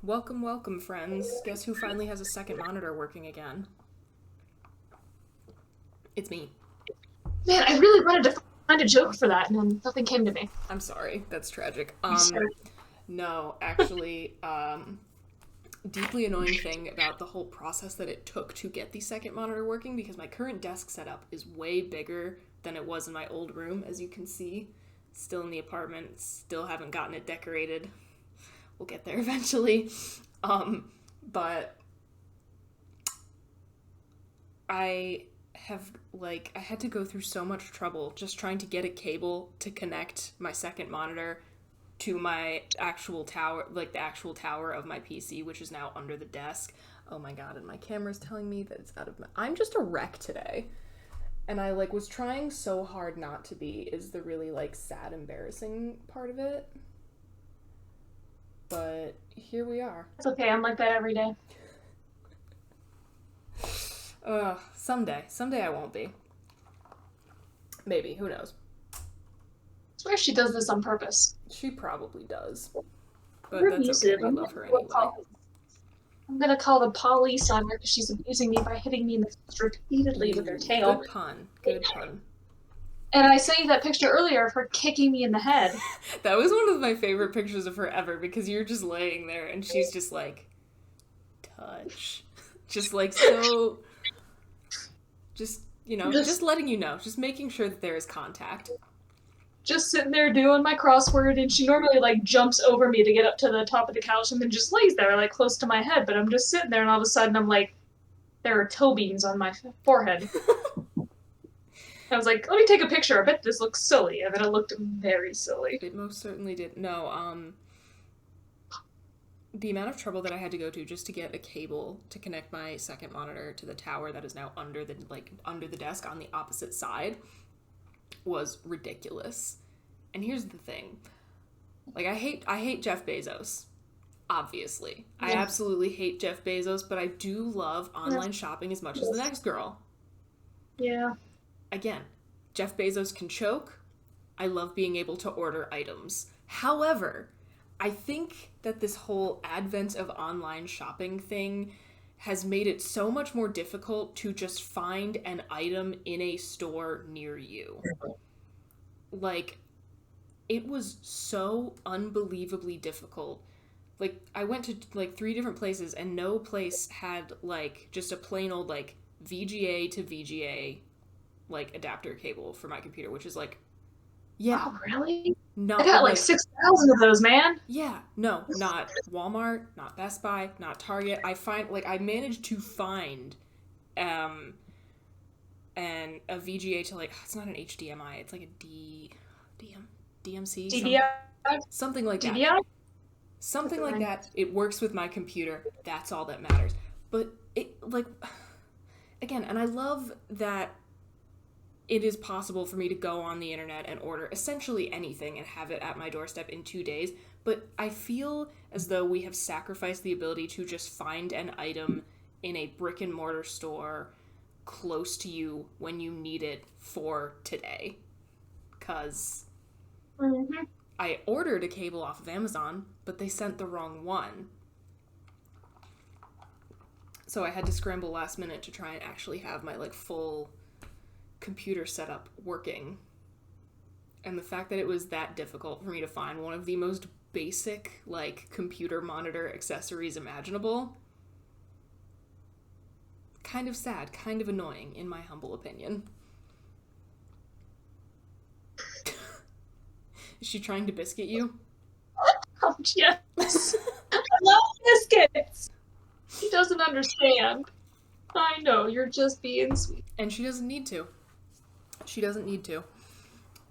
Welcome, welcome, friends. Guess who finally has a second monitor working again? It's me. Man, I really wanted to find a joke for that, and then nothing came to me. I'm sorry. That's tragic. Sorry. No, actually, deeply annoying thing about the whole process that it took to get the second monitor working, because my current desk setup is way bigger than it was in my old room, as you can see. Still in the apartment, still haven't gotten it decorated. We'll get there eventually. But I had to go through so much trouble just trying to get a cable to connect my second monitor to my actual tower, like the actual tower of my PC, which is now under the desk. Oh my god, and my camera's telling me that it's out of my... I'm just a wreck today. And I, was trying so hard not to be, is the really, sad, embarrassing part of it. But here we are. It's okay, I'm like that every day. Someday. Someday I won't be. Maybe, who knows? I swear she does this on purpose. She probably does. But We're that's okay, abusive. we love her anyway. I'm gonna call the police on her because she's abusing me by hitting me in the face repeatedly with her tail. Good pun. Good pun. And I sent you that picture earlier of her kicking me in the head. That was one of my favorite pictures of her ever, because you're just laying there and she's just touch. Just so... Just letting you know. Just making sure that there is contact. Just sitting there doing my crossword, and she normally, jumps over me to get up to the top of the couch and then just lays there, close to my head. But I'm just sitting there, and all of a sudden I'm like, there are toe beans on my forehead. I was like, let me take a picture. I bet this looks silly. And then it looked very silly. It most certainly did. No, the amount of trouble that I had to go to just to get a cable to connect my second monitor to the tower that is now under the desk on the opposite side was ridiculous. And here's the thing. I hate Jeff Bezos. Obviously. Yeah. I absolutely hate Jeff Bezos, but I do love online shopping as much as the next girl. Yeah. Again, Jeff Bezos can choke. I love being able to order items. However, I think that this whole advent of online shopping thing has made it so much more difficult to just find an item in a store near you. It was so unbelievably difficult. I went to 3 different places and no place had just a plain old VGA to VGA adapter cable for my computer, which is yeah. Oh, really? Not, I got 6,000 of those, man. Yeah, no, not Walmart, not Best Buy, not Target. I managed to find and a VGA to it's not an HDMI, it's a DMC? DDI? Something like that. DDI? Something like that. It works with my computer. That's all that matters. But it, again, and I love that it is possible for me to go on the internet and order essentially anything and have it at my doorstep in 2 days, but I feel as though we have sacrificed the ability to just find an item in a brick and mortar store close to you when you need it for today. 'Cause I ordered a cable off of Amazon, but they sent the wrong one. So I had to scramble last minute to try and actually have my full computer setup working. And the fact that it was that difficult for me to find one of the most basic computer monitor accessories imaginable, kind of sad, kind of annoying in my humble opinion. Is she trying to biscuit you? Oh, yes. I love biscuits. She doesn't understand. I know, you're just being sweet. And she doesn't need to. She doesn't need to.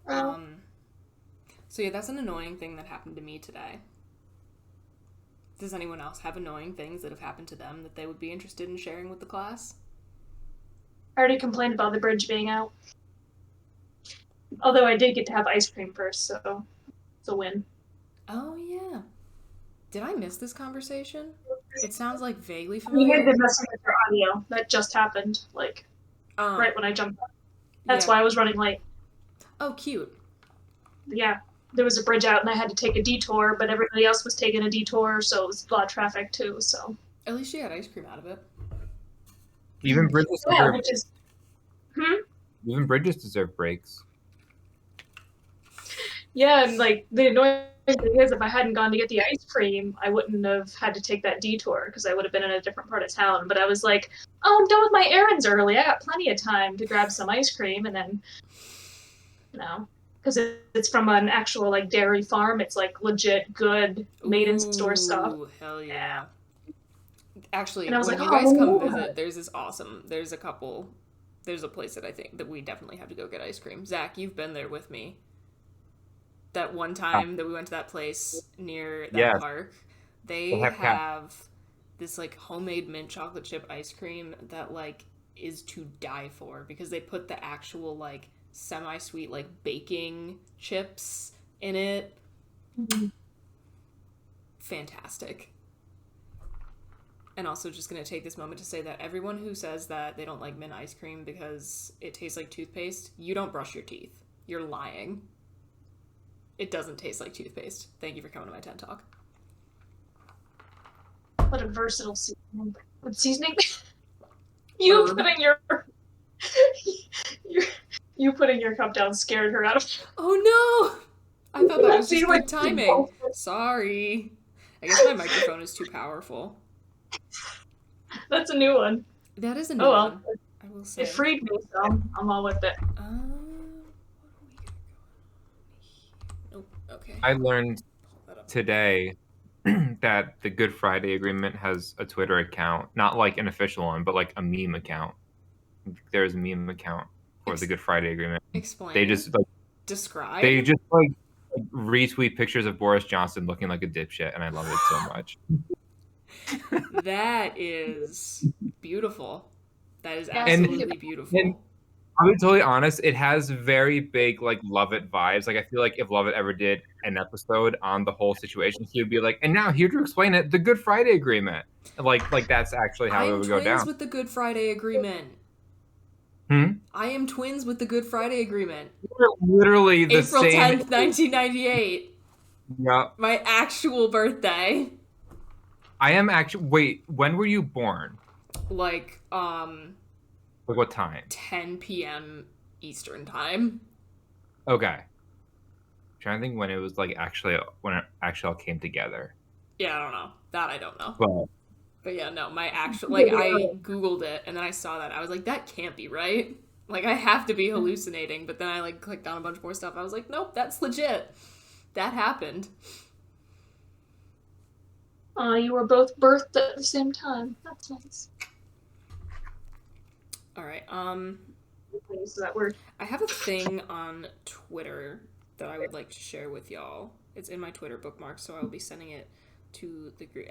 So yeah, that's an annoying thing that happened to me today. Does anyone else have annoying things that have happened to them that they would be interested in sharing with the class? I already complained about the bridge being out. Although I did get to have ice cream first, so it's a win. Oh yeah. Did I miss this conversation? It sounds vaguely We familiar. had been messing with your audio. That just happened, right when I jumped on. That's why I was running late. Oh, cute. Yeah. there was a bridge out and I had to take a detour, but everybody else was taking a detour, so it was a lot of traffic too. So At least you had ice cream out of it. Even bridges yeah, deserve, which is even bridges deserve breaks. yeah, and like the annoying thing is, if I hadn't gone to get the ice cream, I wouldn't have had to take that detour because I would have been in a different part of town. But I was like, oh, I'm done with my errands early. I got plenty of time to grab some ice cream, and then because it's from an actual like dairy farm. It's like legit good made in store stuff. Ooh, hell yeah. Actually, And I was when like, you guys come oh. visit, there's a place that I think that we definitely have to go get ice cream. Zach, you've been there with me. That one time that we went to that place near that park, they have this like homemade mint chocolate chip ice cream that like is to die for because they put the actual like semi-sweet like baking chips in it. Mm-hmm. Fantastic. And also just going to take this moment to say that everyone who says that they don't like mint ice cream because it tastes like toothpaste, you don't brush your teeth. You're lying. It doesn't taste like toothpaste. Thank you for coming to my TED Talk. What a versatile seasoning. What seasoning? You putting your you putting your cup down scared her out of. Oh no! I thought that was just good timing. Sorry. I guess my microphone is too powerful. That's a new one. That is a new one. I will say. It freed me, so I'm all with it. Nope. Okay. I learned today that the Good Friday Agreement has a Twitter account, not like an official one, but like a meme account. There's a meme account for the Good Friday Agreement. Explain. They just like describe. They just like retweet pictures of Boris Johnson looking like a dipshit, and I love it so much. That is beautiful. That is absolutely beautiful. And I'll be totally honest, it has very big like Love It vibes. Like I feel like if Love It ever did an episode on the whole situation, he would be like, and now here to explain it, the Good Friday Agreement. Like that's actually how it would go down. I am twins with the Good Friday Agreement. I am twins with the Good Friday Agreement. Literally the April same. 10th, 1998. Yeah. My actual birthday. I am actually. Wait, when were you born? Like what time? 10 p.m. Eastern time. Okay. I'm trying to think when it was like when it actually all came together. Yeah, I don't know. That I don't know. But yeah, no, my actual, like, I Googled it, and then I saw that. I was like, that can't be right. Like, I have to be hallucinating. But then I, like, clicked on a bunch more stuff. I was like, nope, that's legit. That happened. You were both birthed at the same time. That's nice. All right, So that word. I have a thing on Twitter that I would like to share with y'all. It's in my Twitter bookmark, so I will be sending it to the group.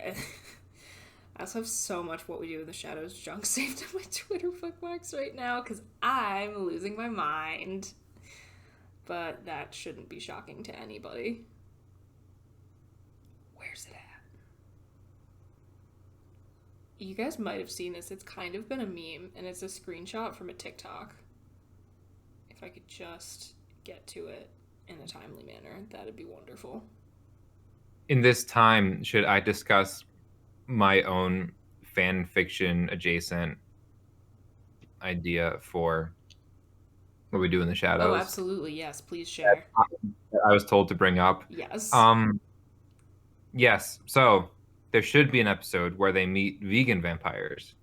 I also have so much What We Do in the Shadows junk saved on my Twitter bookmarks right now because I'm losing my mind. But that shouldn't be shocking to anybody. Where's it at? You guys might have seen this. It's kind of been a meme, and it's a screenshot from a TikTok. If I could just get to it in a timely manner, that'd be wonderful. In this time, should I discuss my own fan fiction adjacent idea for What We Do in the Shadows? Oh, absolutely. Yes, please share. I was told to bring up. Yes. Yes. So there should be an episode where they meet vegan vampires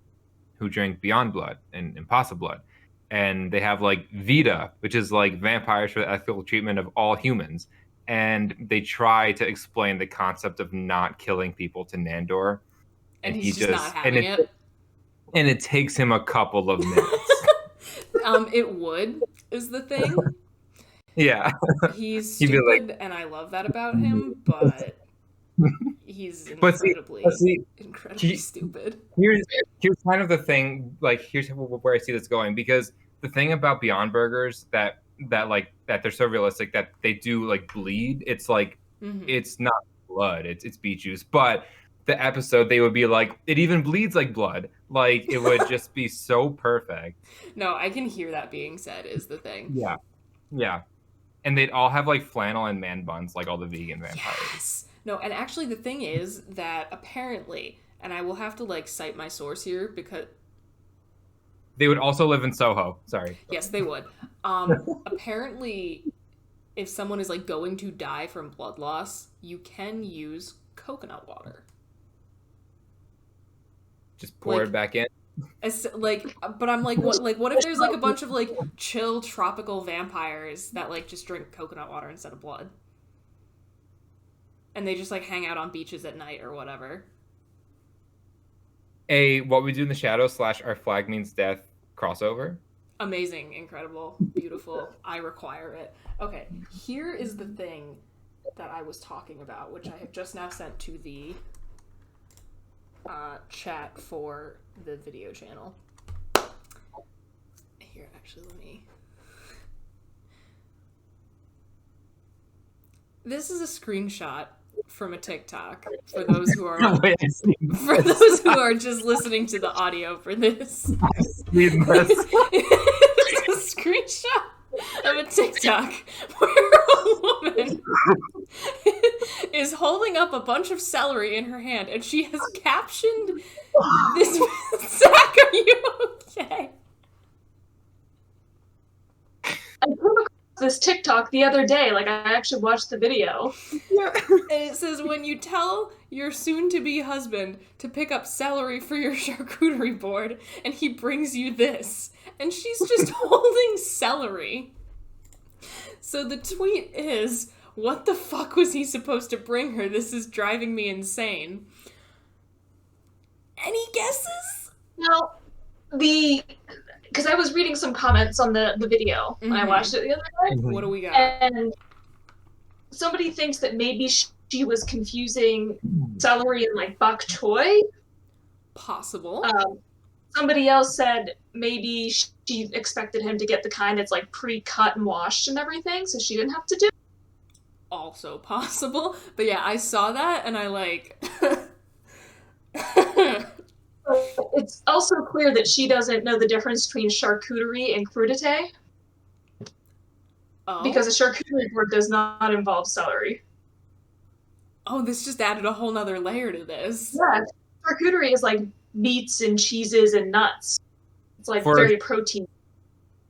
who drink Beyond Blood and Impossible Blood. And they have like Vita, which is like vampires for the ethical treatment of all humans. And they try to explain the concept of not killing people to Nandor. And he's just not having it. And it takes him a couple of minutes. It would, is the thing. Yeah. He's stupid, and I love that about him, but he's incredibly stupid. Here's kind of the thing, like, here's where I see this going, because the thing about Beyond Burgers that they're so realistic that they do like bleed. It's like it's not blood, it's beet juice, but the episode they would be like, it even bleeds like blood. Like it would just be so perfect. No, I can hear that being said is the thing. Yeah. And they'd all have like flannel and man buns, like all the vegan vampires. Yes. No, and actually the thing is that apparently, and I will have to like cite my source here because they would also live in Soho. Sorry. Yes, they would. Apparently, if someone is like going to die from blood loss, you can use coconut water. Just pour it back in. But I'm like, what? Like, what if there's like a bunch of like chill tropical vampires that like just drink coconut water instead of blood, and they just like hang out on beaches at night or whatever? What We Do in the Shadows / Our Flag Means Death crossover. Amazing, incredible, beautiful. I require it. Okay, here is the thing that I was talking about, which I have just now sent to the chat for the video channel. Here, actually, let me... This is a screenshot from a TikTok for those who are just listening to the audio for this. It's a screenshot of a TikTok where a woman is holding up a bunch of celery in her hand, and she has captioned this. Zach, are you okay? I came across this TikTok the other day. Like, I actually watched the video. And it says, when you tell your soon-to-be husband to pick up celery for your charcuterie board, and he brings you this. And she's just holding celery. So the tweet is, what the fuck was he supposed to bring her? This is driving me insane. Any guesses? Now, because I was reading some comments on the video when I watched it the other day. What do we got? And somebody thinks that maybe she was confusing celery and like bok choy. Possible. Somebody else said maybe she expected him to get the kind that's like pre-cut and washed and everything, so she didn't have to do it. Also possible. But yeah, I saw that and I like... It's also clear that she doesn't know the difference between charcuterie and crudité. Oh. Because a charcuterie board does not involve celery. Oh, this just added a whole nother layer to this. Yeah, charcuterie is like meats and cheeses and nuts. It's like very protein.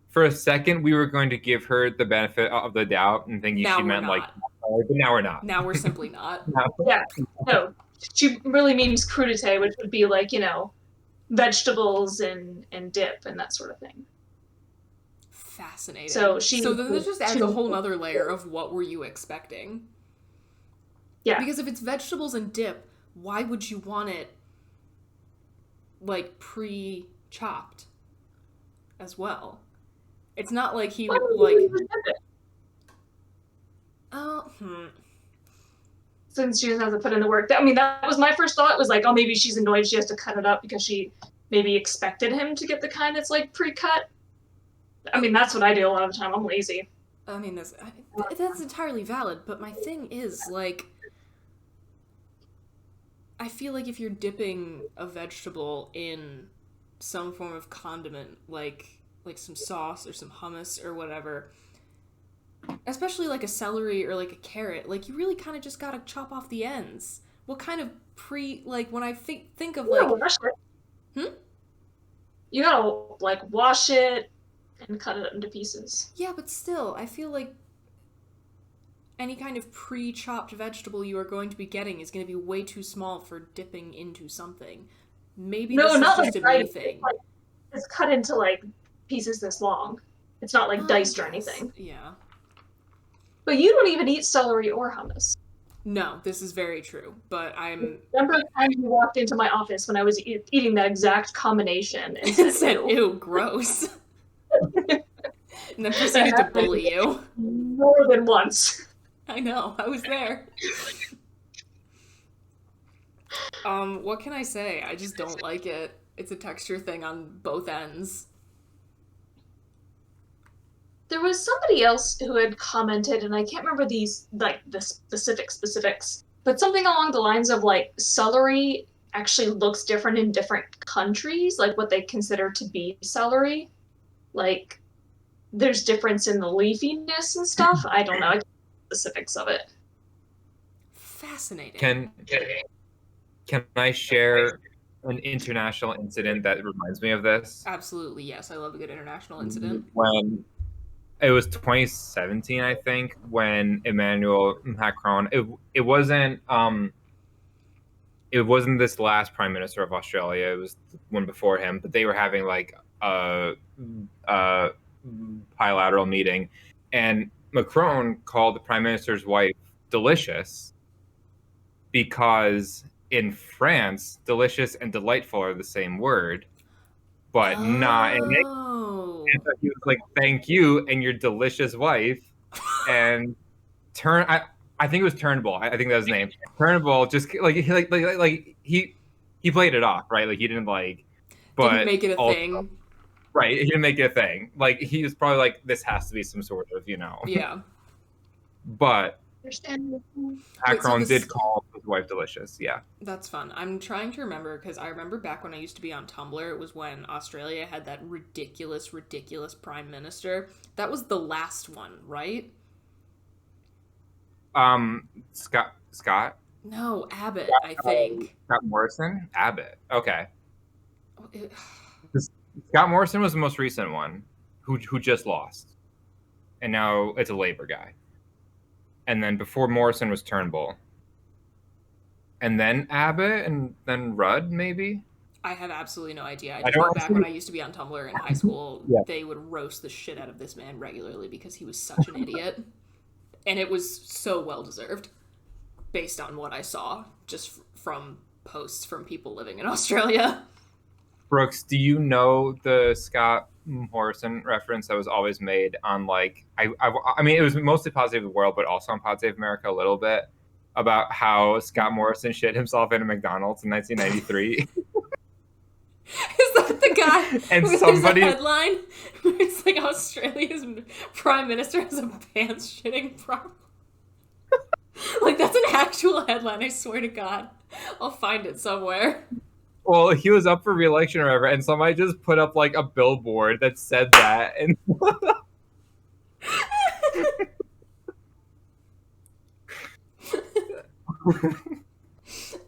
For a second, we were going to give her the benefit of the doubt and thinking she meant like, but now we're not. Now we're simply not. Yeah, no. She really means crudité, which would be like, you know, vegetables and dip and that sort of thing. Fascinating. So then this just adds a whole nother layer of what were you expecting? Yeah. Because if it's vegetables and dip, why would you want it like pre-chopped as well? It's not like he would like. Since she doesn't have to put in the work. I mean, that was my first thought, was like, oh, maybe she's annoyed she has to cut it up because she maybe expected him to get the kind that's like pre-cut. I mean, that's what I do a lot of the time. I'm lazy. I mean, that's entirely valid, but my thing is, like, I feel like if you're dipping a vegetable in some form of condiment, like some sauce or some hummus or whatever, especially like a celery or like a carrot, like you really kind of just gotta chop off the ends. What kind of when I think of like... wash it. You gotta like wash it and cut it up into pieces. Yeah, but still, I feel like any kind of pre-chopped vegetable you are going to be getting is going to be way too small for dipping into something. Maybe this is just a me thing. It's cut into like pieces this long. It's not like diced or anything. Yeah. But you don't even eat celery or hummus. No, this is very true, but I'm... Remember the time you walked into my office when I was eating that exact combination and said, ew, gross. And then proceeded to bully you. More than once. I know, I was there. What can I say? I just don't like it. It's a texture thing on both ends. There was somebody else who had commented, and I can't remember the specifics, but something along the lines of like celery actually looks different in different countries, like what they consider to be celery. Like there's difference in the leafiness and stuff. I don't know. I can't know the specifics of it. Fascinating. Can I share an international incident that reminds me of this? Absolutely, yes. I love a good international incident. When it was 2017, I think, when Emmanuel Macron, it wasn't this last prime minister of Australia. It was the one before him, but they were having like a bilateral meeting, and Macron called the prime minister's wife delicious because in France, delicious and delightful are the same word, but not in English. And so he was like, "Thank you, and your delicious wife," and I think it was Turnbull. I think that was his name. Turnbull just like he played it off, right? Like he didn't like, but didn't make it a also, thing. Right, he didn't make it a thing. Like he was probably like, this has to be some sort of, Yeah. But Understand. Macron Wait, so did call his wife delicious. Yeah. That's fun. I'm trying to remember because I remember back when I used to be on Tumblr, it was when Australia had that ridiculous prime minister. That was the last one, right? Scott? No, Abbott, I think. Scott Morrison? Abbott. Okay. Scott Morrison was the most recent one who just lost. And now it's a Labour guy. And then before Morrison was Turnbull. And then Abbott, and then Rudd, maybe? I have absolutely no idea. I just know back when I used to be on Tumblr in high school, Yeah. They would roast the shit out of this man regularly because he was such an idiot. And it was so well-deserved, based on what I saw, just from posts from people living in Australia. Brookes, do you know the Scott Morrison reference that was always made on, like, I mean, it was mostly Pod Save the World, but also on Pod Save America a little bit, about how Scott Morrison shit himself in a McDonald's in 1993? Is that the guy And where somebody... there's a headline where it's like Australia's prime minister has a pants shitting problem? Like, that's an actual headline, I swear to God. I'll find it somewhere. Well, he was up for re-election or whatever, and somebody just put up, like, a billboard that said that, and...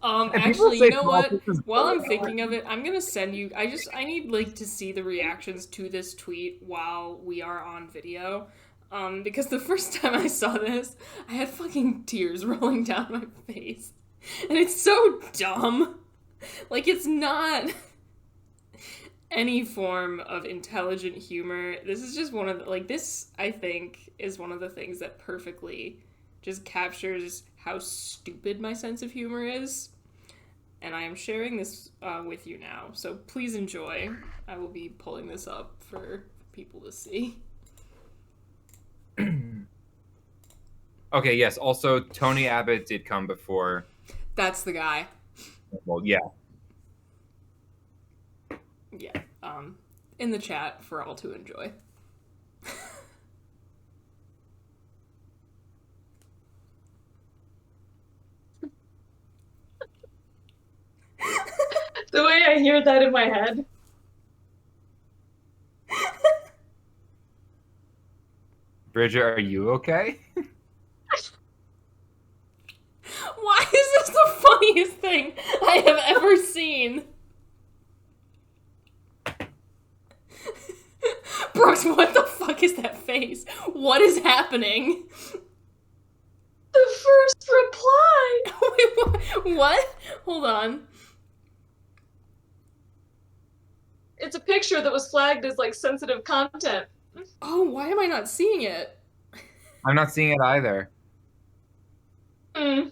Actually, you know what? While I'm thinking of it, I'm gonna send you. I need like to see the reactions to this tweet while we are on video, because the first time I saw this, I had fucking tears rolling down my face, and it's so dumb. Like, it's not any form of intelligent humor. This is just one of the, like, this, I think, is one of the things that perfectly just captures how stupid my sense of humor is. And I am sharing this with you now, so please enjoy. I will be pulling this up for people to see. Okay, yes, also, Tony Abbott did come before. That's the guy. Well, yeah. Yeah, in the chat for all to enjoy. The way I hear that in my head. Bridget, are you okay? Why is this the funniest thing I have ever seen? Brookes, what the fuck is that face? What is happening? The first reply! Wait, what? Hold on. It's a picture that was flagged as, like, sensitive content. Oh, why am I not seeing it? I'm not seeing it either. Hmm.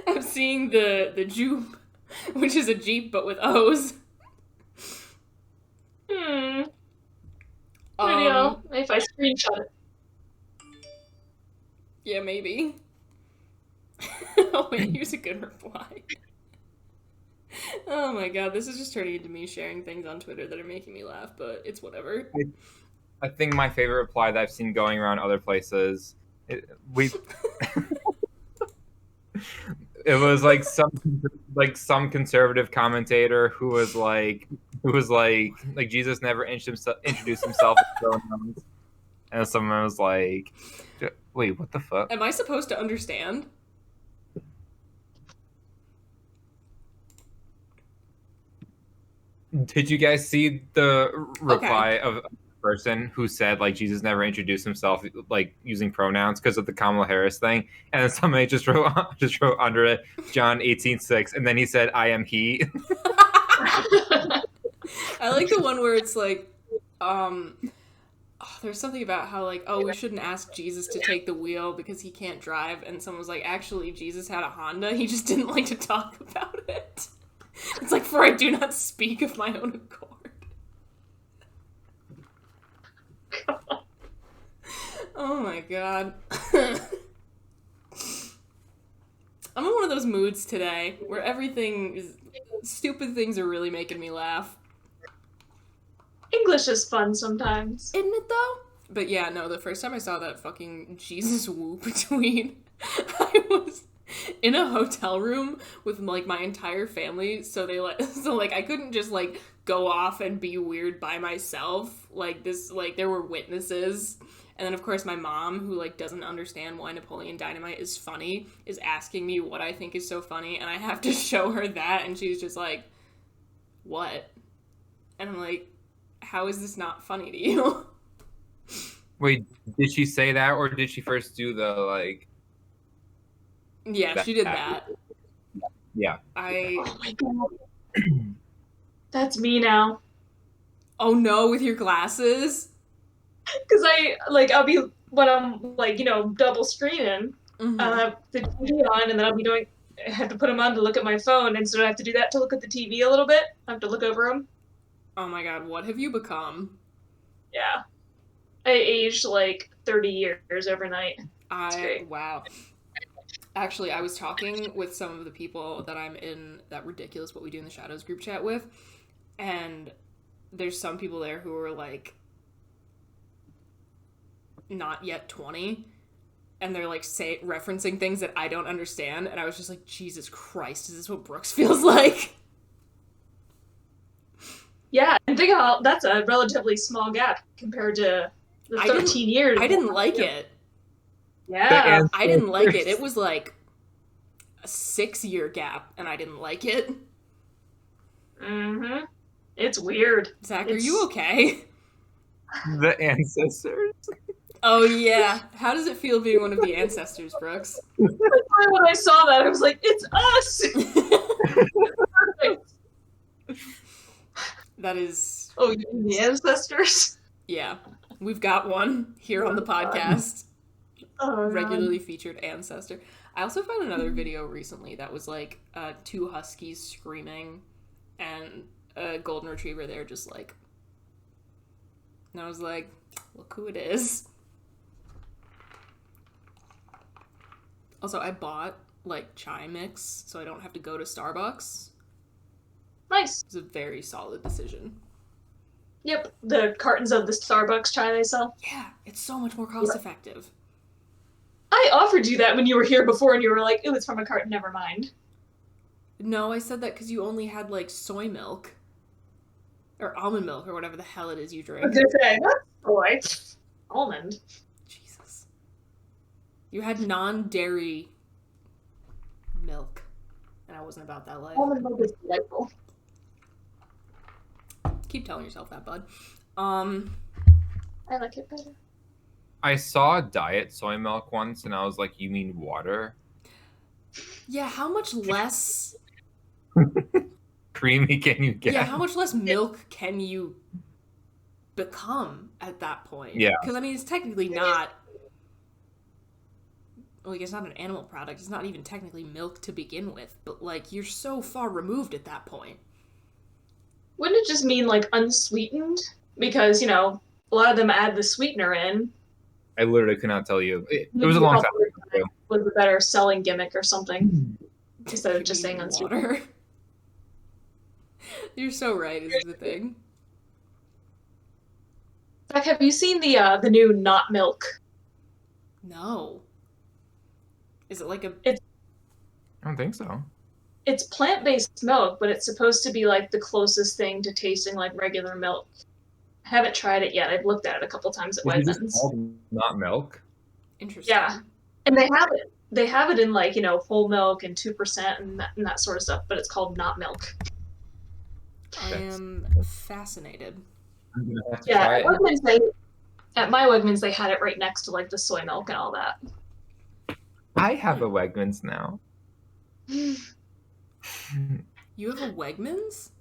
I'm seeing the Jupe, which is a Jeep but with O's. Video. If I screenshot it. Yeah, maybe. Oh wait, here's a good reply. Oh my god, this is just turning into me sharing things on Twitter that are making me laugh, but it's whatever. I think my favorite reply that I've seen going around other places, it was like some conservative commentator who was like, It was like Jesus never introduced himself with pronouns, and someone was like, "Wait, what the fuck?" Am I supposed to understand? Did you guys see the reply Okay. of a person who said like Jesus never introduced himself like using pronouns because of the Kamala Harris thing, and then somebody just wrote under it John 18:6, and then he said, "I am he." I like the one where it's like, there's something about how like, oh, we shouldn't ask Jesus to take the wheel because he can't drive, and someone was like, actually, Jesus had a Honda. He just didn't like to talk about it. It's like, for I do not speak of my own accord. Oh my god. I'm in one of those moods today where everything is stupid things are really making me laugh. English is fun sometimes. Isn't it though? But yeah, no, the first time I saw that fucking Jesus whoop tweet, I was in a hotel room with like my entire family, so I couldn't just like go off and be weird by myself. Like this, like there were witnesses. And then of course my mom, who like doesn't understand why Napoleon Dynamite is funny, is asking me what I think is so funny, and I have to show her that, and she's just like, "What?" And I'm like, "How is this not funny to you?" Wait, did she say that, or did she first do the like? Yeah, she did that. Yeah. Oh my god. That's me now. Oh no, with your glasses? Because I'll be, when I'm like, double screening, I'll have the TV on, and then I have to put them on to look at my phone, and so I have to do that to look at the TV a little bit. I have to look over them. Oh my god, what have you become? Yeah. I aged like 30 years overnight. Wow. Actually, I was talking with some of the people that I'm in that Ridiculous What We Do in the Shadows group chat with, and there's some people there who are like not yet 20, and they're like referencing things that I don't understand, and I was just like, Jesus Christ, is this what Brookes feels like? Yeah, and think about that's a relatively small gap compared to the 13 years. I didn't like it. Yeah. I didn't like it. It was like a 6-year gap, and I didn't like it. Mm-hmm. It's weird. Zach, are you okay? The ancestors. Oh yeah. How does it feel being one of the ancestors, Brookes? When I saw that, I was like, it's us! Perfect. That is... Oh, you mean the ancestors? Yeah. We've got one here on the podcast. Regularly featured ancestor. I also found another video recently that was like 2 huskies screaming and a golden retriever there just like... And I was like, look who it is. Also, I bought like chai mix so I don't have to go to Starbucks. Nice. It's a very solid decision. Yep, the cartons of the Starbucks chai they sell. Yeah, it's so much more cost effective. I offered you that when you were here before, and you were like, "It was from a carton. Never mind." No, I said that because you only had like soy milk or almond milk or whatever the hell it is you drink. I was gonna say that's soy. Almond. Jesus. You had non-dairy milk, and I wasn't about that life. Almond milk is delightful. Keep telling yourself that, bud. I like it better. I saw diet soy milk once, and I was like, "You mean water?" Yeah, how much less creamy can you get? Yeah, how much less milk can you become at that point? Yeah. Because, I mean, it's technically not... Like, it's not an animal product. It's not even technically milk to begin with. But, like, you're so far removed at that point. Wouldn't it just mean, like, unsweetened? Because, a lot of them add the sweetener in. I literally could not tell you. It was a long time ago. Was a better selling gimmick or something. Instead of just saying unsweetened. You're so right, is the thing. Zach, have you seen the new Not Milk? No. Is it like a... I don't think so. it's plant-based milk, but it's supposed to be like the closest thing to tasting like regular milk. I haven't tried it yet. I've looked at it a couple times at Is it just Wegmans. called not milk? Interesting. Yeah, and they have it. They have it in like whole milk and 2% and that sort of stuff, but it's called not milk. I am fascinated. I'm gonna have to Yeah, try at it. Wegmans, at my Wegmans, they had it right next to like the soy milk and all that. I have a Wegmans now. You have a Wegmans?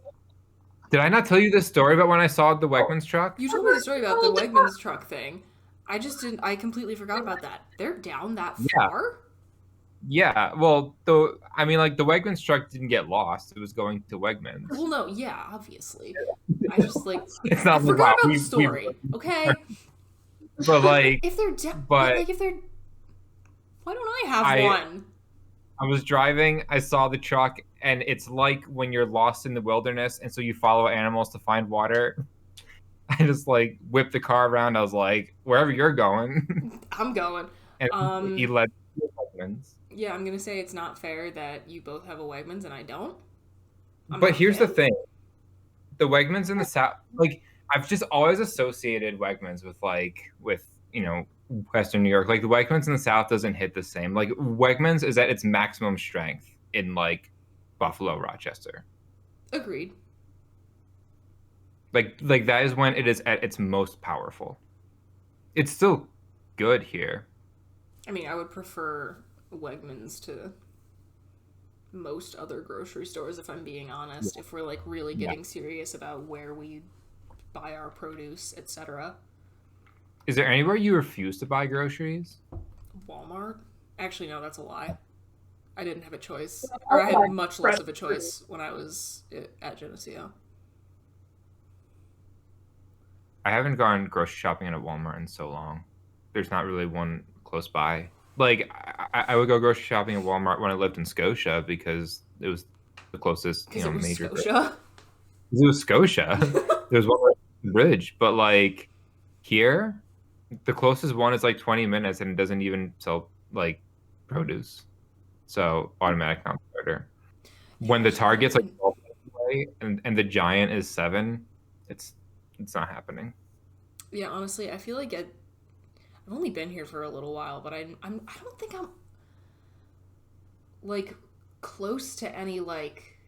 Did I not tell you this story about when I saw the Wegmans truck? You told me the story about the Wegmans truck thing. I just didn't. I completely forgot about that. They're down that far? Yeah. Well, the Wegmans truck didn't get lost. It was going to Wegmans. Well, no, yeah, obviously. I just It's not I forgot about the we- story. Okay, But like, if they're down, but like if they're, why don't I have one? I was driving, I saw the truck, and it's like when you're lost in the wilderness, and so you follow animals to find water. I just like whipped the car around. I was like, wherever you're going, I'm going. and he led to Wegmans. Yeah, I'm gonna say it's not fair that you both have a Wegmans and I don't. But here's the thing: the Wegmans in the South, like I've just always associated Wegmans with Western New York. Like the Wegmans in the South doesn't hit the same. Like Wegmans is at its maximum strength in like Buffalo, Rochester. Agreed. Like that is when it is at its most powerful. It's still good here. I mean, I would prefer Wegmans to most other grocery stores, if I'm being honest, if we're like really getting serious about where we buy our produce, etc. Is there anywhere you refuse to buy groceries? Walmart? Actually, no, that's a lie. I didn't have a choice. Or I had much less of a choice when I was at Geneseo. I haven't gone grocery shopping at a Walmart in so long. There's not really one close by. Like, I would go grocery shopping at Walmart when I lived in Scotia because it was the closest, It was major. Scotia. It was Scotia. There was one bridge, but like here, the closest one is like 20 minutes, and it doesn't even sell like produce. So automatic non-starter. When the Target's like 12 minutes away and the Giant is 7, it's not happening. Yeah, honestly, I feel like I've only been here for a little while, but I don't think I'm like close to any like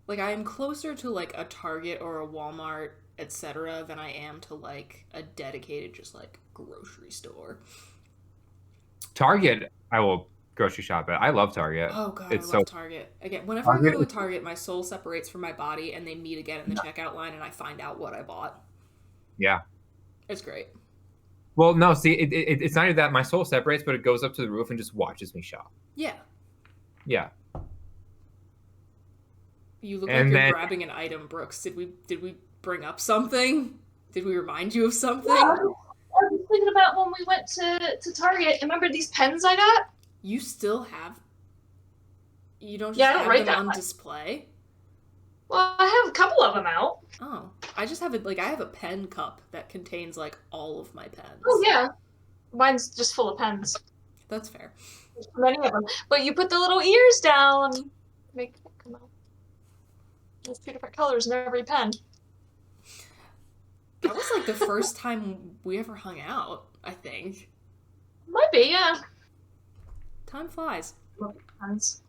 I am closer to like a Target or a Walmart, etc. than I am to like a dedicated just like grocery store. Target, I will grocery shop at. I love Target. Oh god, It's I love so Target. Again, whenever I Target go to a Target, my soul separates from my body and they meet again in the checkout line and I find out what I bought. yeah. It's great. Well, no, see, it's not even that my soul separates, but it goes up to the roof and just watches me shop. Yeah. Yeah. You look And like you're then- grabbing an item, Brooks. Did we bring up something? Did we remind you of something? Yeah, I was thinking about when we went to Target. Remember these pens I got? You still have. You don't just Yeah, I don't have write them that on much. display. Well, I have a couple of them out. Oh, I just have it. Like I have a pen cup that contains like all of my pens. Oh yeah, mine's just full of pens. That's fair. There's many of them. But you put the little ears down and make it come out. There's 2 different colors in every pen. That was like the first time we ever hung out. I think. Might be, yeah. Time flies. Pens.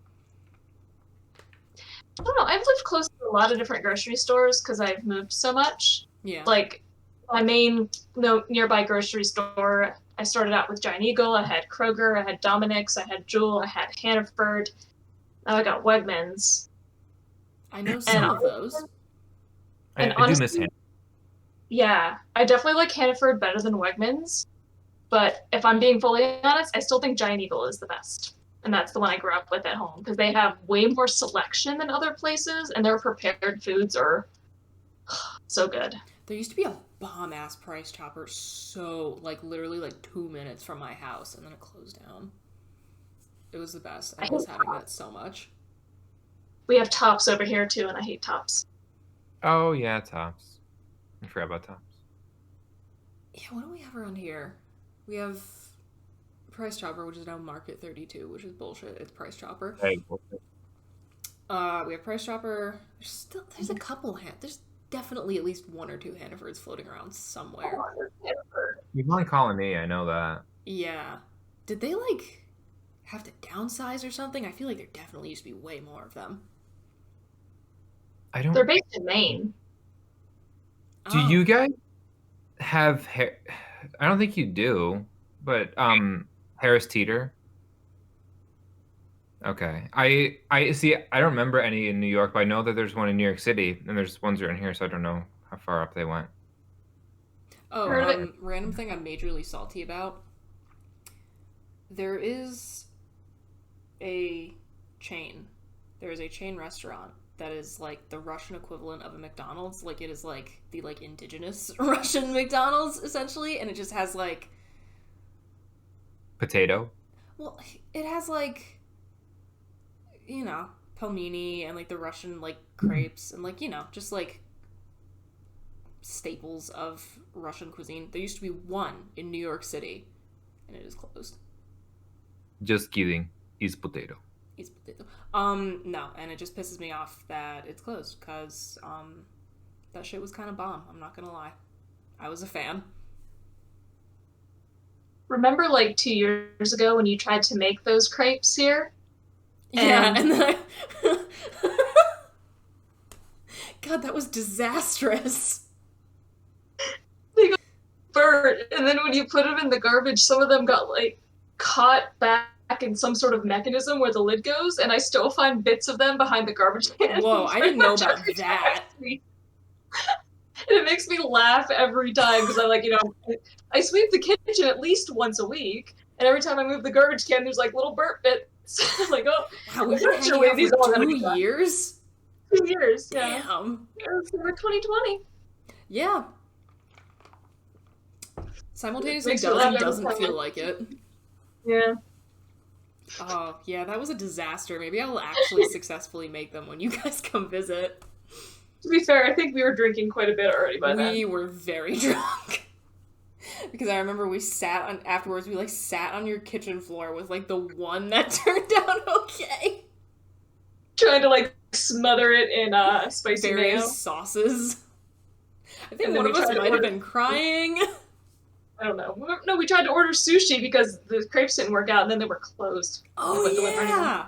I don't know. I've lived close to a lot of different grocery stores because I've moved so much. Yeah. Like my main nearby grocery store, I started out with Giant Eagle. I had Kroger. I had Dominic's. I had Jewel. I had Hannaford. Now I got Wegmans. I know some of those. I And do miss honestly- him. Yeah, I definitely like Hannaford better than Wegmans. But if I'm being fully honest, I still think Giant Eagle is the best. And that's the one I grew up with at home because they have way more selection than other places, and their prepared foods are so good. There used to be a bomb ass Price Chopper, so like literally like 2 minutes from my house, and then it closed down. It was the best. I was having that so much. We have Tops over here too, and I hate Tops. Oh yeah, Tops. I forgot about Tops. Yeah, what do we have around here? We have Price Chopper, which is now Market 32, which is bullshit. It's Price Chopper. Hey, We have Price Chopper. There's a couple there's definitely at least one or two Hannafords floating around somewhere. Yvonne Colony, I know that. Yeah. Did they, like, have to downsize or something? I feel like there definitely used to be way more of them. They're based in Maine. Do you guys have I don't think you do, but Harris Teeter. Okay. I see. I don't remember any in New York, but I know that there's one in New York City, and there's ones around here, so I don't know how far up they went. Oh, random thing I'm majorly salty about. There is a chain. There is a chain restaurant that is like the Russian equivalent of a McDonald's. Like, it is like the like indigenous Russian McDonald's essentially, and it just has like Potato. Well, it has like, you know, pelmeni and like the Russian like crepes and like, you know, just like staples of Russian cuisine. There used to be one in New York City, and it is closed. Just kidding. He's potato. He's potato. No, and it just pisses me off that it's closed because that shit was kind of bomb. I'm not gonna lie, I was a fan. Remember, like 2 years ago when you tried to make those crepes here? Yeah, and then God, that was disastrous. They got burnt, and then when you put them in the garbage, some of them got like caught back in some sort of mechanism where the lid goes, and I still find bits of them behind the garbage can. Whoa, I didn't know about that. And it makes me laugh every time because I'm like, you know, I sweep the kitchen at least once a week, and every time I move the garbage can, there's like little burnt bits. I'm like, oh, wow, we've been hanging out for 2 years? 2 years, yeah. Damn. Yeah, it's over 2020. Yeah. Simultaneously does and doesn't feel like it. Yeah. Oh, yeah, that was a disaster. Maybe I will actually successfully make them when you guys come visit. To be fair, I think we were drinking quite a bit already by then. We were very drunk. Because I remember we sat on, afterwards, we like sat on your kitchen floor with like the one that turned out okay. Trying to like smother it in spicy mayo. Sauces. I think one of us might have been crying. I don't know. No, we tried to order sushi because the crepes didn't work out, and then they were closed. Oh, yeah!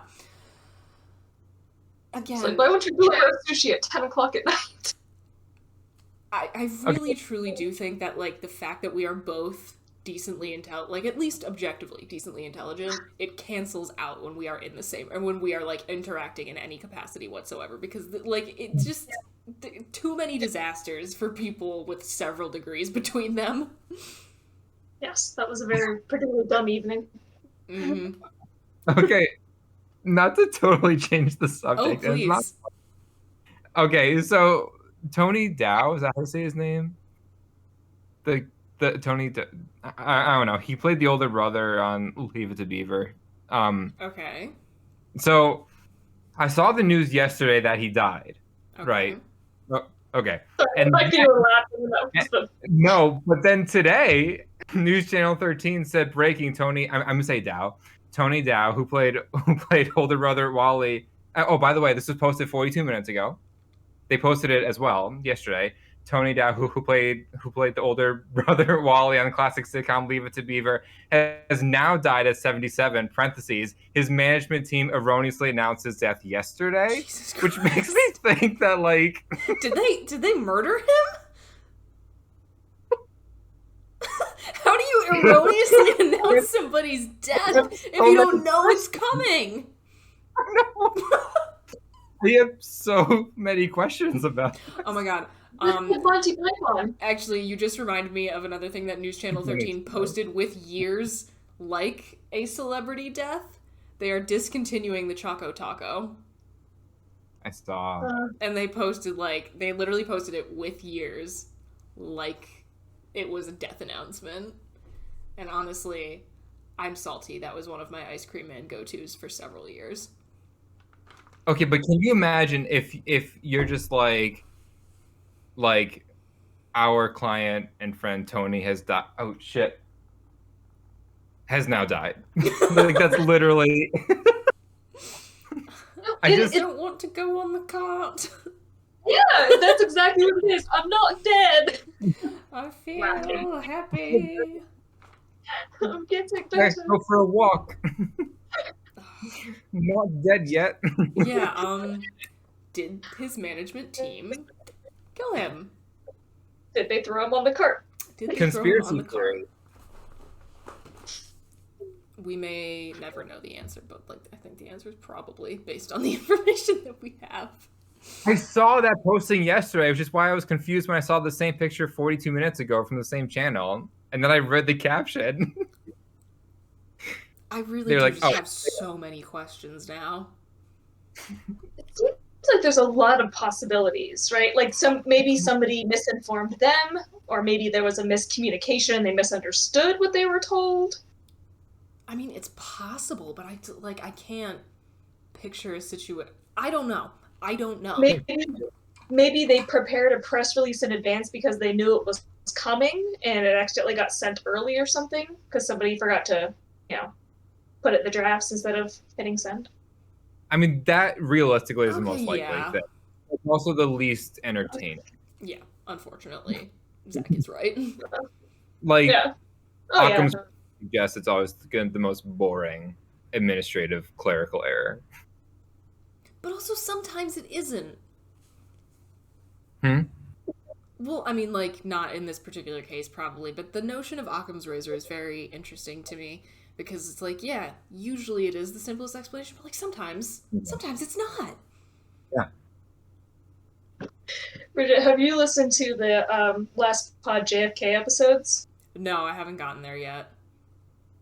Again. It's like, why won't you order sushi at 10 o'clock at night? I really, truly do think that, like, the fact that we are both decently intelligent, like, at least objectively decently intelligent, it cancels out when we are in the same, and when we are, like, interacting in any capacity whatsoever, because, like, it's just too many disasters for people with several degrees between them. Yes, that was a very particularly dumb evening. Mm-hmm. Okay, not to totally change the subject. Oh, please. Okay, so Tony Dow, is that how to say his name? The Tony, I don't know. He played the older brother on Leave It to Beaver. Okay. So I saw the news yesterday that he died. Okay. Right. Okay. Sorry, and like you were laughing. No, but then today, News Channel 13 said breaking Tony. I'm gonna say Dow. Tony Dow, who played older brother Wally. Oh, by the way, this was posted 42 minutes ago. They posted it as well yesterday. Tony Dow, who played the older brother Wally on the classic sitcom Leave It to Beaver, has now died at 77. Parentheses. His management team erroneously announced his death yesterday, which makes me think that like did they murder him? How do you erroneously announce somebody's death if you don't know it's coming? No. We have so many questions about this. Oh my god. Actually, you just reminded me of another thing that News Channel 13 posted with years like a celebrity death. They are discontinuing the Choco Taco. I saw. And they literally posted it with years like it was a death announcement. And honestly, I'm salty. That was one of my Ice Cream Man go-tos for several years. Okay, but can you imagine if you're just like our client and friend Tony has died? Oh shit, has now died. Like that's literally. I just don't want to go on the cart. Yeah, that's exactly what it is. I'm not dead. I feel happy. I'm getting let's better. go for a walk. Not dead yet. Yeah, did his management team kill him? Did they throw him on the cart? Did they throw him on Conspiracy the theory. cart? We may never know the answer, but like I think the answer is probably based on the information that we have. I saw that posting yesterday, which is why I was confused when I saw the same picture 42 minutes ago from the same channel. And then I read the caption. I really They're do like, just "Oh." have so many questions now. It seems like there's a lot of possibilities, right? Like maybe somebody misinformed them, or maybe there was a miscommunication and they misunderstood what they were told. I mean, it's possible, but I can't picture a situation. I don't know. Maybe they prepared a press release in advance because they knew it was coming and it accidentally got sent early or something because somebody forgot to, put it in the drafts instead of hitting send. I mean, that realistically is the most likely yeah. thing. It's also the least entertaining. Yeah, unfortunately. Zach is right. Like, Yeah. Oh, yeah. Occam's suggests it's always the most boring administrative clerical error. But also sometimes it isn't. Hmm? Well, I mean, like, not in this particular case, probably, but the notion of Occam's razor is very interesting to me, because it's like, yeah, usually it is the simplest explanation, but, like, sometimes it's not. Yeah. Bridget, have you listened to the last Pod JFK episodes? No, I haven't gotten there yet.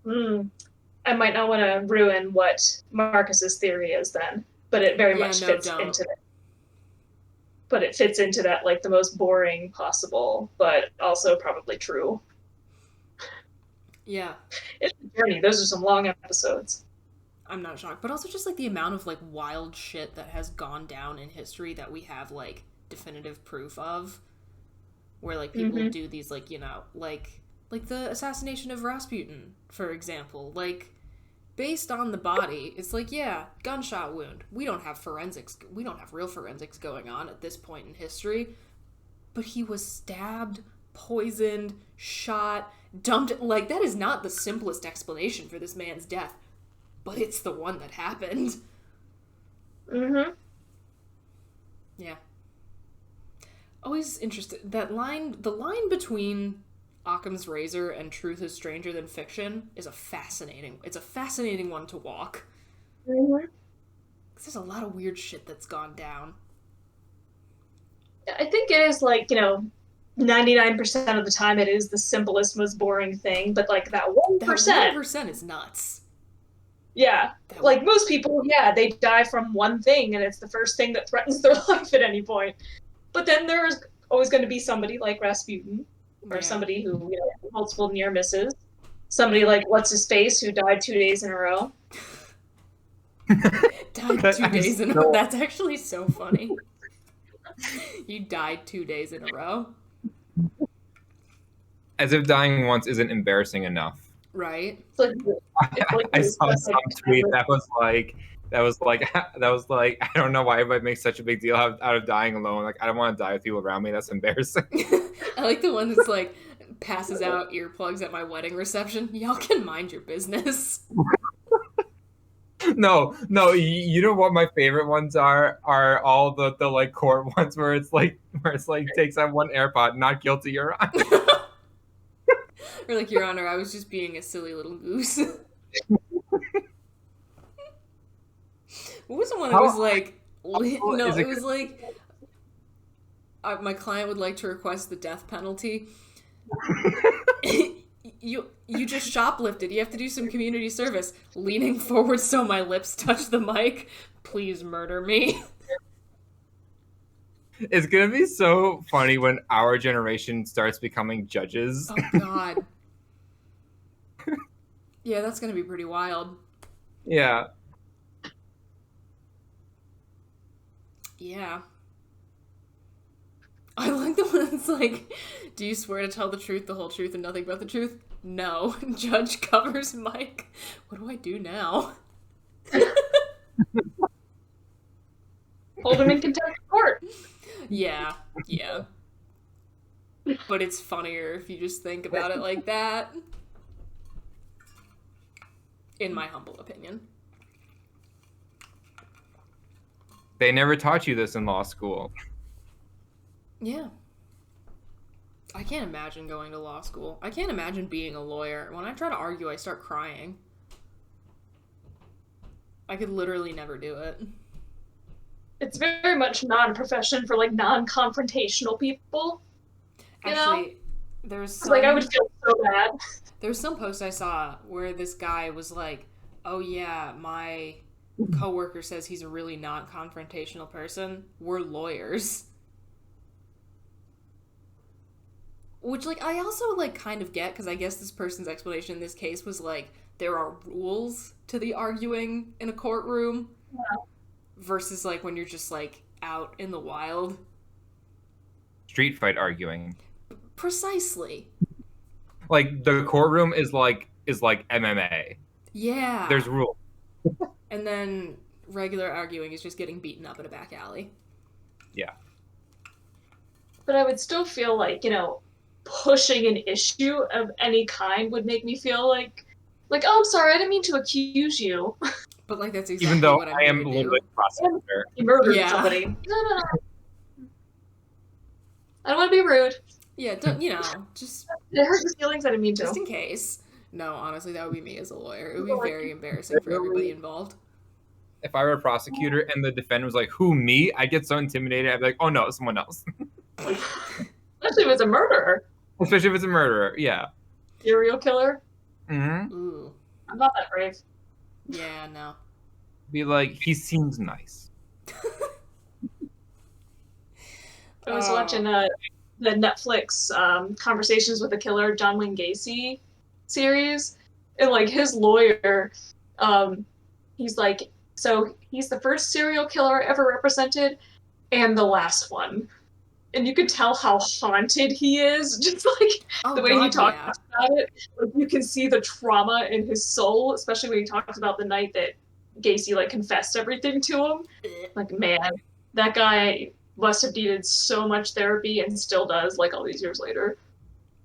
I might not want to ruin what Marcus's theory is then, but it very much fits into that. But it fits into that, like, the most boring possible, but also probably true. Yeah. It's a journey. Those are some long episodes. I'm not shocked. But also just, like, the amount of, like, wild shit that has gone down in history that we have, like, definitive proof of. Where, like, people do these, like, like the assassination of Rasputin, for example. Like, based on the body, it's like, yeah, gunshot wound. We don't have forensics. We don't have real forensics going on at this point in history. But he was stabbed, poisoned, shot, dumped. Like, that is not the simplest explanation for this man's death. But it's the one that happened. Yeah. Always interested. The line between Occam's razor and truth is stranger than fiction is a fascinating one to walk. Because there's a lot of weird shit that's gone down. I think it is, like, 99% of the time it is the simplest, most boring thing, but, like, that 1%. That 1% is nuts. Yeah. Like, most people, they die from one thing, and it's the first thing that threatens their life at any point. But then there's always going to be somebody like Rasputin, or somebody who, had multiple near misses. Somebody like What's-His-Face, who died 2 days in a row. Died 2 days in a row? That's actually so funny. You died 2 days in a row? As if dying once isn't embarrassing enough. Right. I saw some tweet that was like, I don't know why everybody makes such a big deal out of dying alone. Like, I don't want to die with people around me. That's embarrassing. I like the one that's like, passes out earplugs at my wedding reception. Y'all can mind your business. No, you know what my favorite ones are all the like court ones where it's like takes out one AirPod, not guilty, Your Honor. Or like, Your Honor, I was just being a silly little goose. What was the one that was like... No, it was like... my client would like to request the death penalty. You just shoplifted. You have to do some community service. Leaning forward so my lips touch the mic. Please murder me. It's gonna be so funny when our generation starts becoming judges. Oh, God. Yeah, that's gonna be pretty wild. Yeah. Yeah. I like the one that's like, do you swear to tell the truth, the whole truth, and nothing but the truth? No. Judge covers mic. What do I do now? Hold him in contempt of court. Yeah. But it's funnier if you just think about it like that. In my humble opinion. They never taught you this in law school. Yeah. I can't imagine going to law school. I can't imagine being a lawyer. When I try to argue, I start crying. I could literally never do it. It's very much not a profession for, like, non-confrontational people. Actually, there's some... Like, I would feel so bad. There was some post I saw where this guy was like, oh yeah, my coworker says he's a really non-confrontational person. We're lawyers. Which, like, I also, like, kind of get, because I guess this person's explanation in this case was, like, there are rules to the arguing in a courtroom. Yeah. Versus, like, when you're just, like, out in the wild. Street fight arguing. Precisely. Like, the courtroom is like MMA. Yeah. There's rules. And then regular arguing is just getting beaten up in a back alley. Yeah. But I would still feel like, pushing an issue of any kind would make me feel like, oh, I'm sorry, I didn't mean to accuse you. But, like, that's exactly even though what I am a little bit prosecutor. You murdered somebody. No. I don't want to be rude. Yeah, just... It hurt your feelings, I didn't mean to. Just in case. No, honestly, that would be me as a lawyer. It would be very embarrassing for everybody involved. If I were a prosecutor and the defendant was like, who, me? I'd get so intimidated. I'd be like, oh no, someone else. Especially if it's a murderer. Especially if it's a murderer, yeah. Serial killer? Mm-hmm. Ooh. I'm not that brave. Yeah, no. Be like, he seems nice. I was watching the Netflix Conversations with a Killer, John Wayne Gacy series, and, like, his lawyer, he's like, so he's the first serial killer ever represented and the last one. And you could tell how haunted he is, just like the way he talks about it. Like, you can see the trauma in his soul, especially when he talks about the night that Gacy, like, confessed everything to him. Like, man, that guy must have needed so much therapy and still does, like, all these years later.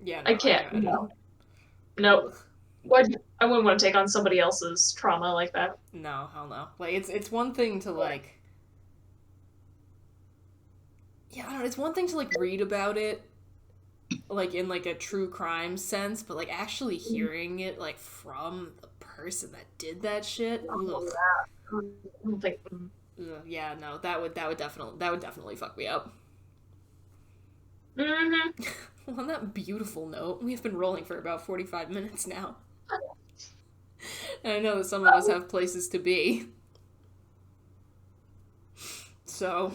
Yeah, no, I can't. No. I wouldn't want to take on somebody else's trauma like that. No, hell no. Like, it's one thing to, like... Yeah, I don't know, it's one thing to, like, read about it, like, in, like, a true crime sense, but, like, actually hearing it, like, from the person that did that shit, ugh. Yeah, no, that would definitely fuck me up. Mm-hmm. Well, on that beautiful note, we've been rolling for about 45 minutes now. And I know that some of us have places to be. So...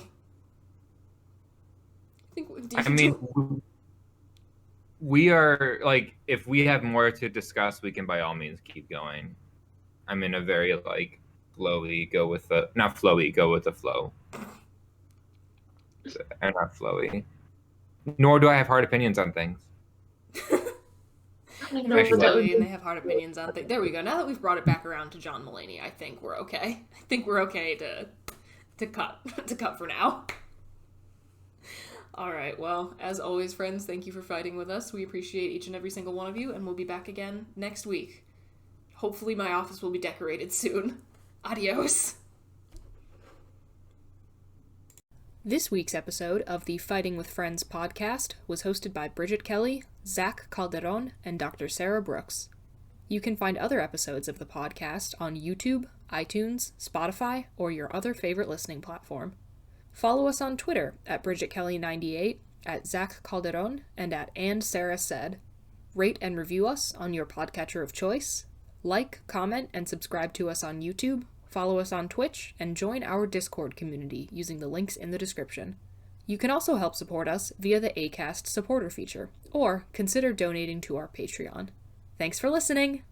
we are, like, if we have more to discuss, we can by all means keep going. I'm in a very, like, flowy, go with the flow. I'm not flowy. Nor do I have hard opinions on things. And they have hard opinions on things. There we go. Now that we've brought it back around to John Mulaney, I think we're okay. I think we're okay to cut for now. All right, well, as always, friends, thank you for fighting with us. We appreciate each and every single one of you, and we'll be back again next week. Hopefully my office will be decorated soon. Adios. This week's episode of the Fighting with Friends podcast was hosted by Bridget Kelly, Zach Calderon, and Dr. Sarah Brookes. You can find other episodes of the podcast on YouTube, iTunes, Spotify, or your other favorite listening platform. Follow us on Twitter at BridgetKelly98, at Zach Calderon, and at @AndSarahSaid. Rate and review us on your podcatcher of choice. Like, comment, and subscribe to us on YouTube. Follow us on Twitch, and join our Discord community using the links in the description. You can also help support us via the Acast supporter feature, or consider donating to our Patreon. Thanks for listening!